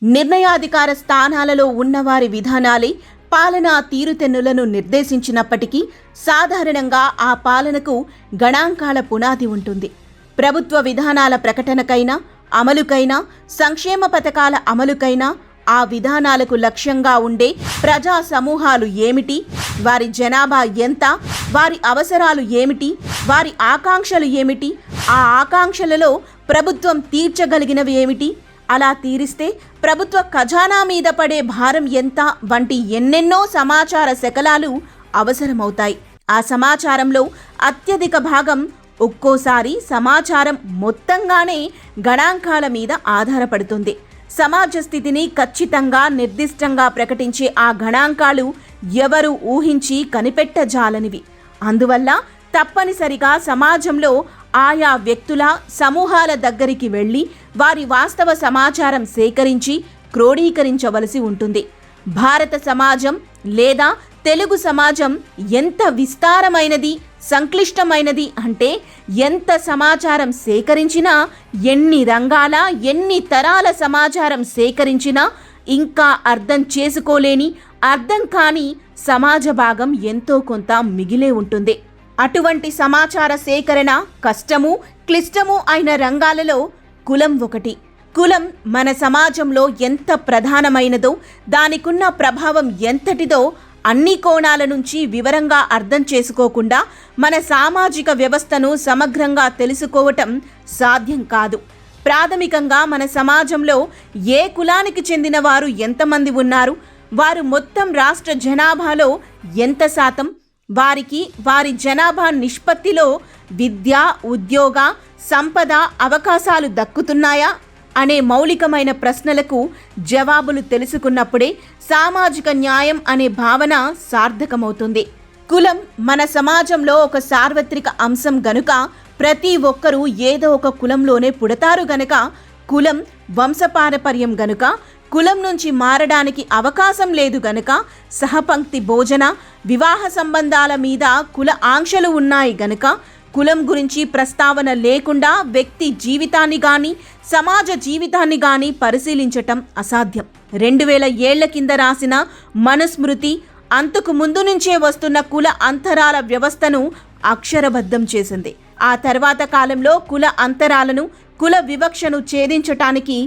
నిర్ణయాధికార స్థానాలలో ఉన్నవారి విధానాలే పాలనా తీరుతెన్నులను నిర్దేశించినప్పటికీ సాధారణంగా ఆ పాలనకు గణాంకాల పునాది ఉంటుంది. ప్రభుత్వ విధానాల ప్రకటనకైనా, అమలుకైనా, సంక్షేమ పథకాల అమలుకైనా ఆ విధానాలకు లక్ష్యంగా ఉండే ప్రజా సమూహాలు ఏమిటి, వారి జనాభా ఎంత, వారి అవసరాలు ఏమిటి, వారి ఆకాంక్షలు ఏమిటి, ఆ ఆకాంక్షలలో ప్రభుత్వం తీర్చగలిగినవి ఏమిటి, అలా తీరిస్తే ప్రభుత్వ ఖజానా మీద పడే భారం ఎంత వంటి ఎన్నెన్నో సమాచార శకలాలు అవసరమవుతాయి. ఆ సమాచారంలో అత్యధిక భాగం ఒక్కోసారి సమాచారం మొత్తంగానే గణాంకాల మీద ఆధారపడుతుంది. సమాజ స్థితిని ఖచ్చితంగా నిర్దిష్టంగా ప్రకటించే ఆ గణాంకాలు ఎవరు ఊహించి కనిపెట్టజాలనివి. అందువల్ల తప్పనిసరిగా సమాజంలో ఆయా వ్యక్తుల సమూహాల దగ్గరికి వెళ్ళి వారి వాస్తవ సమాచారం సేకరించి క్రోడీకరించవలసి ఉంటుంది. భారత సమాజం లేదా తెలుగు సమాజం ఎంత విస్తారమైనది, సంక్లిష్టమైనది అంటే ఎంత సమాచారం సేకరించినా, ఎన్ని రంగాల, ఎన్ని తరాల సమాచారం సేకరించినా ఇంకా అర్థం చేసుకోలేని, అర్థం కాని సమాజ భాగం ఎంతో కొంత మిగిలే ఉంటుంది. అటువంటి సమాచార సేకరణ కష్టము, క్లిష్టము అయిన రంగాలలో కులం ఒకటి. కులం మన సమాజంలో ఎంత ప్రధానమైనదో, దానికున్న ప్రభావం ఎంతటిదో అన్ని కోణాల నుంచి వివరంగా అర్థం చేసుకోకుండా మన సామాజిక వ్యవస్థను సమగ్రంగా తెలుసుకోవటం సాధ్యం కాదు. ప్రాథమికంగా మన సమాజంలో ఏ కులానికి చెందిన వారు ఎంతమంది ఉన్నారు, వారు మొత్తం రాష్ట్ర జనాభాలో ఎంత శాతం, వారికి వారి జనాభా నిష్పత్తిలో విద్య, ఉద్యోగ, సంపద, అవకాశాలు దక్కుతున్నాయా అనే మౌలికమైన ప్రశ్నలకు జవాబులు తెలుసుకున్నప్పుడే సామాజిక న్యాయం అనే భావన సార్థకమవుతుంది. కులం మన సమాజంలో ఒక సార్వత్రిక అంశం గనుక ప్రతి ఒక్కరూ ఏదో ఒక కులంలోనే పుడతారు గనుక, కులం వంశపారపర్యం గనుక, కులం నుంచి మారడానికి అవకాశం లేదు గనుక, సహపంక్తి భోజన, వివాహ సంబంధాల మీద కుల ఆంక్షలు ఉన్నాయి గనుక, కులం గురించి ప్రస్తావన లేకుండా వ్యక్తి జీవితాన్ని గాని, సమాజ జీవితాన్ని గాని పరిశీలించటం అసాధ్యం. 2000 ఏళ్ల కింద రాసిన మనుస్మృతి అంతకు ముందు నుంచే వస్తున్న కుల అంతరాల వ్యవస్థను అక్షరబద్ధం చేసింది. ఆ తర్వాత కాలంలో కుల అంతరాలను, కుల వివక్షను ఛేదించటానికి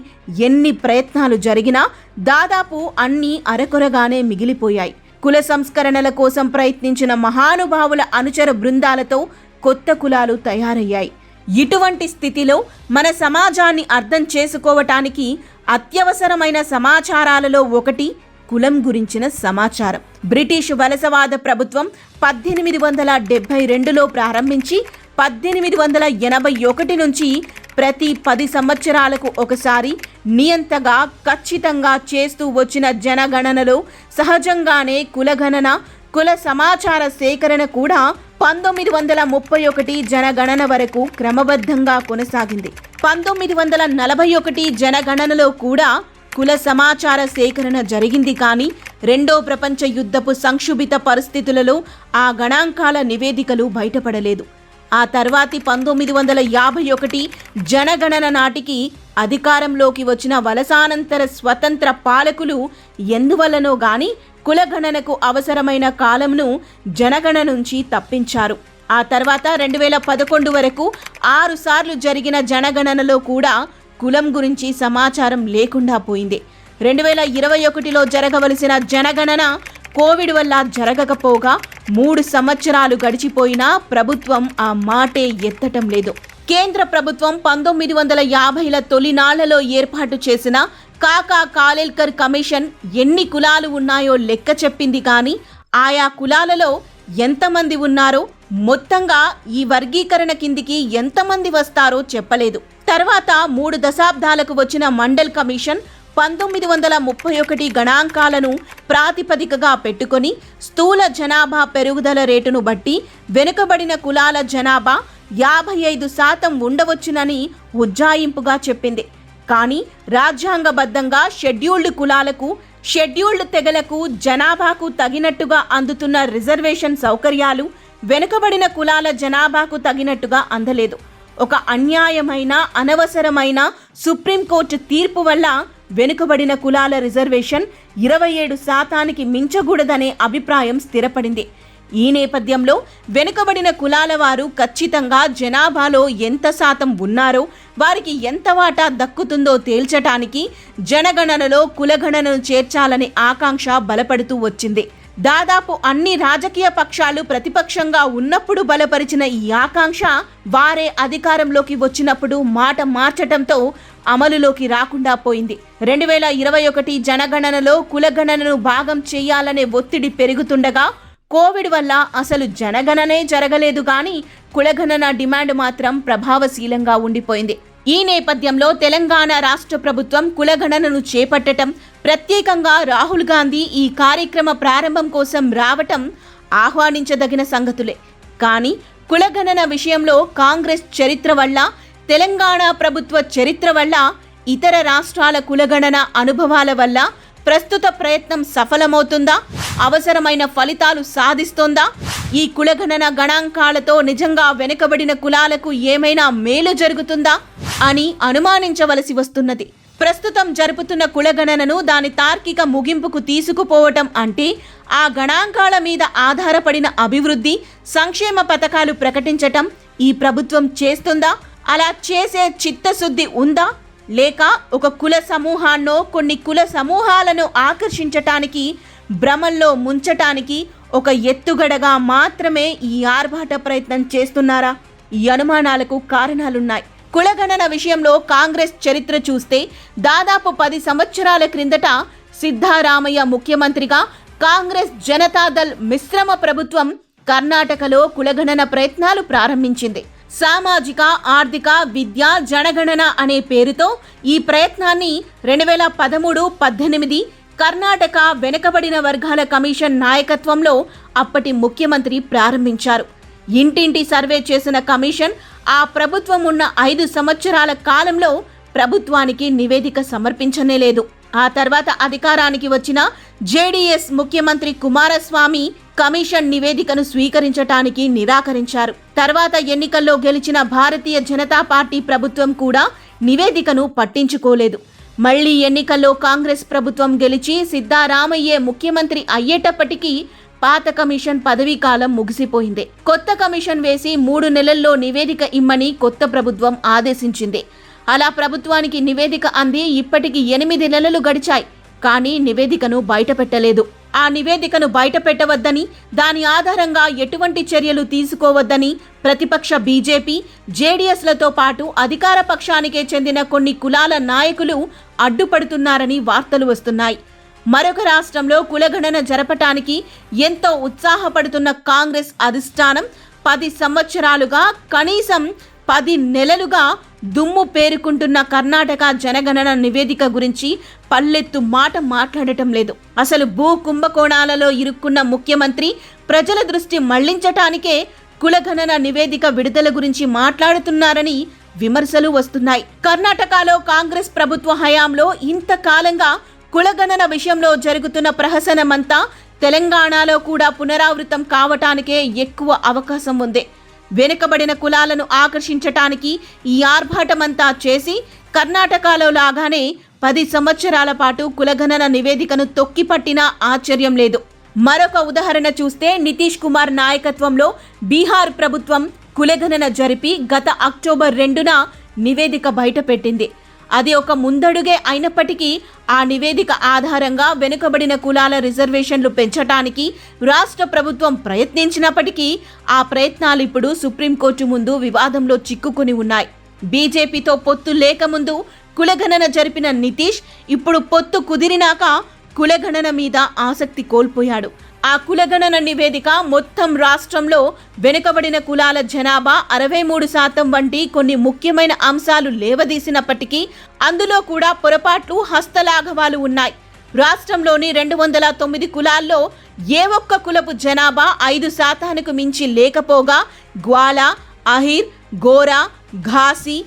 ఎన్ని ప్రయత్నాలు జరిగినా దాదాపు అన్నీ అరకొరగానే మిగిలిపోయాయి. కుల సంస్కరణల కోసం ప్రయత్నించిన మహానుభావుల అనుచర బృందాలతో కొత్త కులాలు తయారయ్యాయి. ఇటువంటి స్థితిలో మన సమాజాన్ని అర్థం చేసుకోవటానికి అత్యవసరమైన సమాచారాలలో ఒకటి కులం గురించిన సమాచారం. బ్రిటిష్ వలసవాద ప్రభుత్వం 1872లో ప్రారంభించి 1881 నుంచి ప్రతి 10 సంవత్సరాలకు ఒకసారి నియంతగా ఖచ్చితంగా చేస్తూ వచ్చిన జనగణనలో సహజంగానే కులగణన, కుల సమాచార సేకరణ కూడా 1931 జనగణన వరకు క్రమబద్ధంగా కొనసాగింది. 1941 జనగణనలో కూడా కుల సమాచార సేకరణ జరిగింది. కానీ రెండో ప్రపంచ యుద్ధపు సంక్షుభిత పరిస్థితులలో ఆ గణాంకాల నివేదికలు బయటపడలేదు. ఆ తర్వాతి 1951 జనగణన నాటికి అధికారంలోకి వచ్చిన వలసానంతర స్వతంత్ర పాలకులు ఎందువల్లనో గాని కులగణనకు అవసరమైన కాలంను జనగణన నుంచి తప్పించారు. ఆ తర్వాత 2011 వరకు 6 సార్లు జరిగిన జనగణనలో కూడా కులం గురించి సమాచారం లేకుండా పోయింది. 2021లో జరగవలసిన జనగణన కోవిడ్ వల్ల జరగకపోగా 3 సంవత్సరాలు గడిచిపోయినా ప్రభుత్వం ఆ మాటే ఎత్తటం లేదు. కేంద్ర ప్రభుత్వం 1950ల తొలినాళ్లలో ఏర్పాటు చేసిన కాకా కాలేల్కర్ కమిషన్ ఎన్ని కులాలు ఉన్నాయో లెక్క చెప్పింది. కానీ ఆయా కులాలలో ఎంతమంది ఉన్నారో, మొత్తంగా ఈ వర్గీకరణ కిందికి ఎంతమంది వస్తారో చెప్పలేదు. తర్వాత 3 దశాబ్దాలకు వచ్చిన మండల్ కమిషన్ 1931 గణాంకాలను ప్రాతిపదికగా పెట్టుకొని స్థూల జనాభా పెరుగుదల రేటును బట్టి వెనుకబడిన కులాల జనాభా 55% ఉండవచ్చునని ఉజ్జాయింపుగా చెప్పింది. కానీ రాజ్యాంగబద్ధంగా షెడ్యూల్డ్ కులాలకు షెడ్యూల్డ్ తెగలకు జనాభాకు తగినట్టుగా అందుతున్న రిజర్వేషన్ సౌకర్యాలు వెనుకబడిన కులాల జనాభాకు తగినట్టుగా అందలేదు. ఒక అన్యాయమైన, అనవసరమైన సుప్రీంకోర్టు తీర్పు వల్ల వెనుకబడిన కులాల రిజర్వేషన్ 27% మించకూడదనే అభిప్రాయం స్థిరపడింది. ఈ నేపథ్యంలో వెనుకబడిన కులాల వారు ఖచ్చితంగా జనాభాలో ఎంత శాతం ఉన్నారో, వారికి ఎంత వాటా దక్కుతుందో తేల్చటానికి జనగణనలో కులగణనను చేర్చాలనే ఆకాంక్ష బలపడుతూ వచ్చింది. దాదాపు అన్ని రాజకీయ పక్షాలు ప్రతిపక్షంగా ఉన్నప్పుడు బలపరిచిన ఈ ఆకాంక్ష వారే అధికారంలోకి వచ్చినప్పుడు మాట మార్చటంతో అమలులోకి రాకుండా పోయింది. 2021 జనగణనలో కులగణనను భాగం చేయాలనే ఒత్తిడి పెరుగుతుండగా కోవిడ్ వల్ల అసలు జనగణనే జరగలేదు కానీ కులగణన డిమాండ్ మాత్రం ప్రభావశీలంగా ఉండిపోయింది. ఈ నేపథ్యంలో తెలంగాణ రాష్ట్ర ప్రభుత్వం కులగణనను చేపట్టడం, ప్రత్యేకంగా రాహుల్ గాంధీ ఈ కార్యక్రమ ప్రారంభం కోసం రావటం ఆహ్వానించదగిన సంగతులే. కానీ కులగణన విషయంలో కాంగ్రెస్ చరిత్ర వల్ల, తెలంగాణ ప్రభుత్వ చరిత్ర వల్ల, ఇతర రాష్ట్రాల కులగణన అనుభవాల వల్ల ప్రస్తుత ప్రయత్నం సఫలమవుతుందా? అవసరమైన ఫలితాలు సాధిస్తోందా? ఈ కులగణన గణాంకాలతో నిజంగా వెనుకబడిన కులాలకు ఏమైనా మేలు జరుగుతుందా అని అనుమానించవలసి వస్తున్నది. ప్రస్తుతం జరుపుతున్న కులగణనను దాని తార్కిక ముగింపుకు తీసుకుపోవటం అంటే ఆ గణాంకాల మీద ఆధారపడిన అభివృద్ధి, సంక్షేమ పథకాలు ప్రకటించటం ఈ ప్రభుత్వం చేస్తుందా? అలా చేసే చిత్తశుద్ధి ఉందా? లేక ఒక కుల సమూహాన్నో, కొన్ని కుల సమూహాలను ఆకర్షించటానికి, భ్రమల్లో ముంచటానికి ఒక ఎత్తుగడగా మాత్రమే ఈ ఆర్భాట ప్రయత్నం చేస్తున్నారా? ఈ అనుమానాలకు కారణాలున్నాయి. కులగణన విషయంలో కాంగ్రెస్ చరిత్ర చూస్తే దాదాపు 10 సంవత్సరాల క్రిందట సిద్ధారామయ్య ముఖ్యమంత్రిగా కాంగ్రెస్ జనతాదళ్ మిశ్రమ ప్రభుత్వం కర్ణాటకలో కులగణన ప్రయత్నాలు ప్రారంభించింది. సామాజిక, ఆర్థిక, విద్య జనగణన అనే పేరుతో ఈ ప్రయత్నాన్ని 2013-18 కర్ణాటక వెనుకబడిన వర్గాల కమిషన్ నాయకత్వంలో అప్పటి ముఖ్యమంత్రి ప్రారంభించారు. ఇంటింటి సర్వే చేసిన కమిషన్ ఆ ప్రభుత్వం ఉన్న 5 సంవత్సరాల కాలంలో ప్రభుత్వానికి నివేదిక సమర్పించనే లేదు. ఆ తర్వాత అధికారానికి వచ్చిన జేడీఎస్ ముఖ్యమంత్రి కుమారస్వామి కమిషన్ నివేదికను స్వీకరించటానికి నిరాకరించారు. తర్వాత ఎన్నికల్లో గెలిచిన భారతీయ జనతా పార్టీ ప్రభుత్వం కూడా నివేదికను పట్టించుకోలేదు. మళ్లీ ఎన్నికల్లో కాంగ్రెస్ ప్రభుత్వం గెలిచి సిద్ధారామయ్యే ముఖ్యమంత్రి అయ్యేటప్పటికీ పాత కమిషన్ పదవీ కాలం ముగిసిపోయింది. కొత్త కమిషన్ వేసి 3 నెలల్లో నివేదిక ఇమ్మని కొత్త ప్రభుత్వం ఆదేశించింది. అలా ప్రభుత్వానికి నివేదిక అంది ఇప్పటికి 8 నెలలు గడిచాయి. కానీ నివేదికను బయటపెట్టలేదు. ఆ నివేదికను బయటపెట్టవద్దని, దాని ఆధారంగా ఎటువంటి చర్యలు తీసుకోవద్దని ప్రతిపక్ష బీజేపీ, జేడీఎస్లతో పాటు అధికార పక్షానికే చెందిన కొన్ని కులాల నాయకులు అడ్డుపడుతున్నారని వార్తలు వస్తున్నాయి. మరొక రాష్ట్రంలో కులగణన జరపటానికి ఎంతో ఉత్సాహపడుతున్న కాంగ్రెస్ అధిష్టానం 10 సంవత్సరాలుగా, కనీసం 10 నెలలుగా దుమ్ము పేరుకుంటున్న కర్ణాటక జనగణన నివేదిక గురించి పల్లెత్తు మాట మాట్లాడటం లేదు. అసలు భూ కుంభకోణాలలో ఇరుక్కున్న ముఖ్యమంత్రి ప్రజల దృష్టి మళ్లించటానికే కులగణన నివేదిక విడుదల గురించి మాట్లాడుతున్నారని విమర్శలు వస్తున్నాయి. కర్ణాటకలో కాంగ్రెస్ ప్రభుత్వ హయాంలో ఇంతకాలంగా కులగణన విషయంలో జరుగుతున్న ప్రహసనమంతా తెలంగాణలో కూడా పునరావృతం కావటానికే ఎక్కువ అవకాశం ఉంది. వెనుకబడిన కులాలను ఆకర్షించటానికి ఈ ఆర్భాటమంతా చేసి కర్ణాటకలో లాగానే 10 సంవత్సరాల పాటు కులగణన నివేదికను తొక్కిపట్టినా ఆశ్చర్యం లేదు. మరొక ఉదాహరణ చూస్తే నితీష్ కుమార్ నాయకత్వంలో బీహార్ ప్రభుత్వం కులగణన జరిపి గత అక్టోబర్ 2న నివేదిక బయటపెట్టింది. అది ఒక ముందడుగే అయినప్పటికీ ఆ నివేదిక ఆధారంగా వెనుకబడిన కులాల రిజర్వేషన్లు పెంచటానికి రాష్ట్ర ప్రభుత్వం ప్రయత్నించినప్పటికీ ఆ ప్రయత్నాలు ఇప్పుడు సుప్రీంకోర్టు ముందు వివాదంలో చిక్కుకుని ఉన్నాయి. బీజేపీతో పొత్తు లేకముందు కులగణన జరిపిన నితీష్ ఇప్పుడు పొత్తు కుదిరినాక కులగణన మీద ఆసక్తి కోల్పోయాడు. ఆ కులగణన నివేదిక మొత్తం రాష్ట్రంలో వెనుకబడిన కులాల జనాభా 63% వంటి కొన్ని ముఖ్యమైన అంశాలు లేవదీసినప్పటికీ అందులో కూడా పొరపాట్లు, హస్తలాఘవాలు ఉన్నాయి. రాష్ట్రంలోని 209 కులాల్లో ఏ ఒక్క కులపు జనాభా 5% మించి లేకపోగా గ్వాల, అహిర్, గోరా, ఘాసి,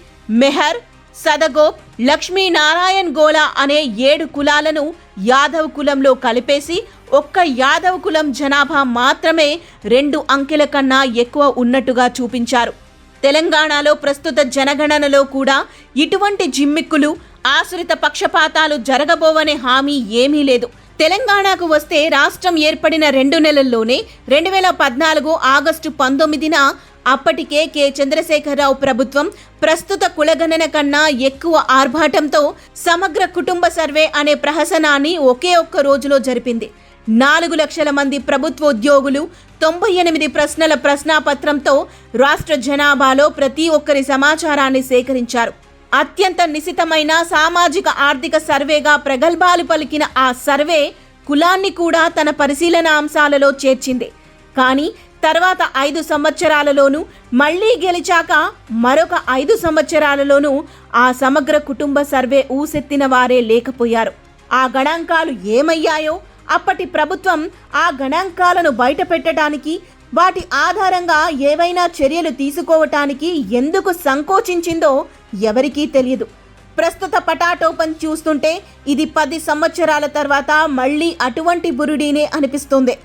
మెహర్, సదగోప్, లక్ష్మీనారాయణ్ గోలా అనే 7 కులాలను యాదవ్ కులంలో కలిపేసి ఒక్క యాదవ్ కులం జనాభా మాత్రమే 2 అంకెల కన్నా ఎక్కువ ఉన్నట్టుగా చూపించారు. తెలంగాణలో ప్రస్తుత జనగణనలో కూడా ఇటువంటి జిమ్మిక్కులు, ఆశ్రిత పక్షపాతాలు జరగబోవనే హామీ ఏమీ లేదు. తెలంగాణకు వస్తే రాష్ట్రం ఏర్పడిన 2 నెలల్లోనే 2014 ఆగస్టు 19న అప్పటికే కె చంద్రశేఖరరావు ప్రభుత్వం ప్రస్తుత కులగణన కన్నా ఎక్కువ ఆర్భాటంతో సమగ్ర కుటుంబ సర్వే అనే ప్రహసనాన్ని ఒకే ఒక్క రోజులో జరిపింది. 4 లక్షల మంది ప్రభుత్వోద్యోగులు 98 ప్రశ్నల ప్రశ్నాపత్రంతో రాష్ట్ర జనాభాలో ప్రతి ఒక్కరి సమాచారాన్ని సేకరించారు. అత్యంత నిశితమైన సామాజిక ఆర్థిక సర్వేగా ప్రగల్భాలు పలికిన ఆ సర్వే కులాన్ని కూడా తన పరిశీలన అంశాలలో చేర్చింది. కానీ తర్వాత 5 సంవత్సరాలలోనూ, మళ్లీ గెలిచాక మరొక 5 సంవత్సరాలలోనూ ఆ సమగ్ర కుటుంబ సర్వే ఊసెత్తిన వారే లేకపోయారు. ఆ గణాంకాలు ఏమయ్యాయో, అప్పటి ప్రభుత్వం ఆ గణాంకాలను బయటపెట్టడానికి, వాటి ఆధారంగా ఏవైనా చర్యలు తీసుకోవటానికి ఎందుకు సంకోచించిందో ఎవరికీ తెలియదు. ప్రస్తుత పటాటోపం చూస్తుంటే ఇది 10 సంవత్సరాల తర్వాత మళ్లీ అటువంటి బురుడీనే అనిపిస్తుంది.